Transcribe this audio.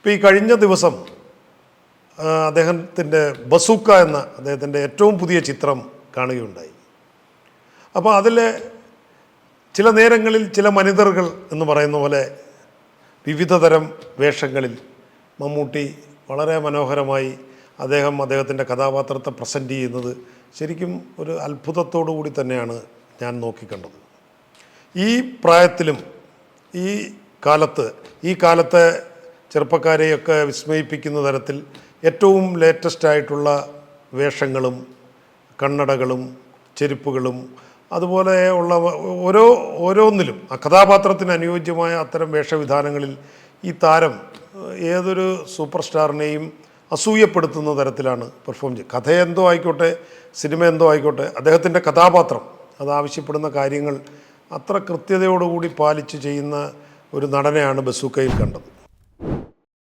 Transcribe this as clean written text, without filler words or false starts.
ഇപ്പോൾ ഈ കഴിഞ്ഞ ദിവസം അദ്ദേഹത്തിൻ്റെ ബസൂക്ക എന്ന അദ്ദേഹത്തിൻ്റെ ഏറ്റവും പുതിയ ചിത്രം കാണുകയുണ്ടായി. അപ്പോൾ അതിൽ ചില നേരങ്ങളിൽ ചില മനിതറുകൾ എന്ന് പറയുന്ന പോലെ വിവിധ തരം വേഷങ്ങളിൽ മമ്മൂട്ടി വളരെ മനോഹരമായി അദ്ദേഹത്തിൻ്റെ കഥാപാത്രത്തെ പ്രസൻറ്റ് ചെയ്യുന്നത് ശരിക്കും ഒരു അത്ഭുതത്തോടു കൂടി തന്നെയാണ് ഞാൻ നോക്കിക്കണ്ടത്. ഈ പ്രായത്തിലും ഈ കാലത്തെ ചെറുപ്പക്കാരെയൊക്കെ വിസ്മയിപ്പിക്കുന്ന തരത്തിൽ ഏറ്റവും ലേറ്റസ്റ്റ് ആയിട്ടുള്ള വേഷങ്ങളും കണ്ണടകളും ചെരുപ്പുകളും അതുപോലെ ഉള്ള ഓരോന്നിലും ആ കഥാപാത്രത്തിന് അനുയോജ്യമായ അത്തരം വേഷവിധാനങ്ങളിൽ ഈ താരം ഏതൊരു സൂപ്പർ സ്റ്റാറിനെയും അസൂയപ്പെടുത്തുന്ന തരത്തിലാണ് പെർഫോം ചെയ്യുക. കഥ എന്തോ ആയിക്കോട്ടെ, സിനിമ എന്തോ ആയിക്കോട്ടെ, അദ്ദേഹത്തിൻ്റെ കഥാപാത്രം അത് ആവശ്യപ്പെടുന്ന കാര്യങ്ങൾ അത്ര കൃത്യതയോടുകൂടി പാലിച്ച് ചെയ്യുന്ന ഒരു നടനെയാണ് ബസൂക്കയിൽ കണ്ടത്.